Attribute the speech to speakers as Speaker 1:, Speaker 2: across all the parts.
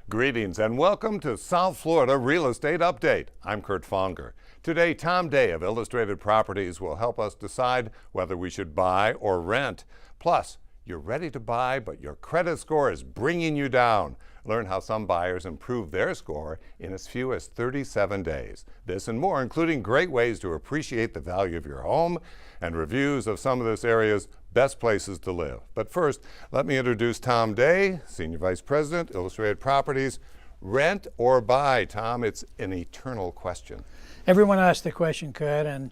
Speaker 1: Greetings and welcome to South Florida Real Estate Update. I'm Kurt Fonger. Today, Tom Day of Illustrated Properties will help us decide whether we should buy or rent. Plus, you're ready to buy, but your credit score is bringing you down. Learn how some buyers improve their score in as few as 37 days. This and more, including great ways to appreciate the value of your home and reviews of some of this area's best places to live. But first, let me introduce Tom Day, Senior Vice President, Illustrated Properties. Rent or buy, Tom? It's an eternal question.
Speaker 2: Everyone asks the question, Kurt, and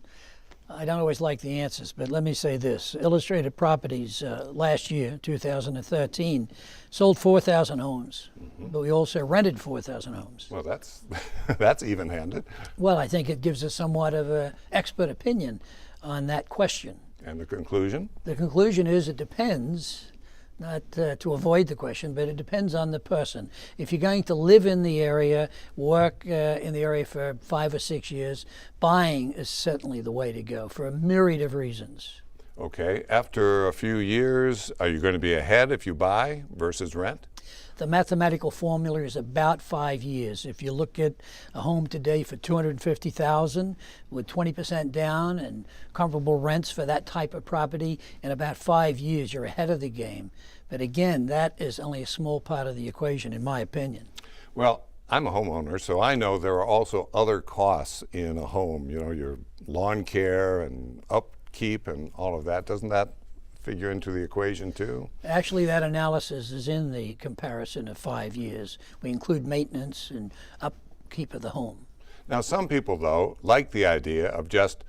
Speaker 2: I don't always like the answers, but let me say this. Illustrated Properties last year, 2013, sold 4,000 homes, but we also rented 4,000 homes.
Speaker 1: Well, that's even-handed.
Speaker 2: Well, I think it gives us somewhat of an expert opinion on that question.
Speaker 1: And the conclusion? The
Speaker 2: conclusion is it depends, not to avoid the question, but it depends on the person. If you're going to live in the area, work in the area for 5 or 6 years, buying is certainly the way to go for a myriad of reasons.
Speaker 1: Okay. After a few years, are you going to be ahead if you buy versus rent?
Speaker 2: The mathematical formula is about 5 years. If you look at a home today for $250,000 with 20% down and comparable rents for that type of property, in about 5 years you're ahead of the game. But again, that is only a small part of the equation, in my opinion.
Speaker 1: Well, I'm a homeowner, so I know there are also other costs in a home. You know, your lawn care and upkeep and all of that. Doesn't that figure into the equation too?
Speaker 2: Actually, that analysis is in the comparison of 5 years. We include maintenance and upkeep of the home.
Speaker 1: Now, some people, though, like the idea of just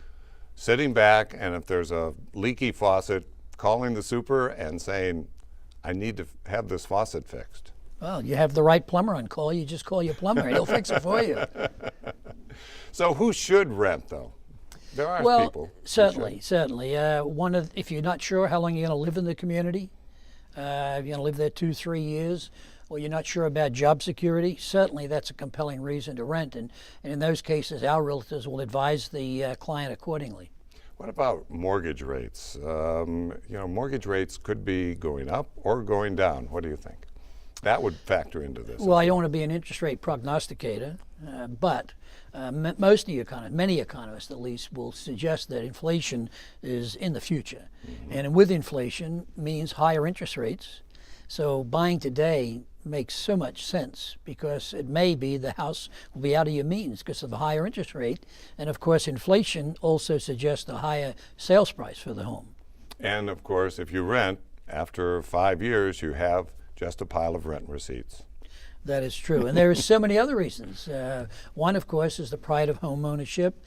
Speaker 1: sitting back and if there's a leaky faucet, calling the super and saying, I need to have this faucet fixed.
Speaker 2: Well, you have the right plumber on call. You just call your plumber and he'll fix it for you.
Speaker 1: So who should rent, though? There are people.
Speaker 2: Certainly. If you're not sure how long you're going to live in the community, if you're going to live there 2-3 years, or you're not sure about job security, certainly that's a compelling reason to rent. And in those cases, our realtors will advise the client accordingly.
Speaker 1: What about mortgage rates? Mortgage rates could be going up or going down. What do you think? That would factor into this.
Speaker 2: Well, I don't want to be an interest rate prognosticator, but many economists at least, will suggest that inflation is in the future. And with inflation means higher interest rates. So buying today makes so much sense because it may be the house will be out of your means because of a higher interest rate. And of course, inflation also suggests a higher sales price for the home.
Speaker 1: And of course, if you rent, after 5 years, you have just a pile of rent receipts.
Speaker 2: That is true. And there are so many other reasons. One, of course, is the pride of home ownership,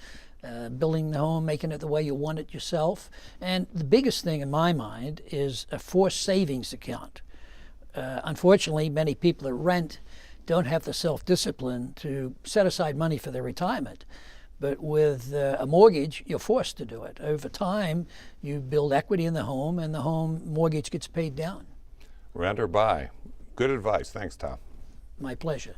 Speaker 2: building the home, making it the way you want it yourself. And the biggest thing in my mind is a forced savings account. Unfortunately, many people that rent don't have the self-discipline to set aside money for their retirement. But with a mortgage, you're forced to do it. Over time, you build equity in the home, and the home mortgage gets paid down.
Speaker 1: Rent or buy. Good advice. Thanks, Tom.
Speaker 2: My pleasure.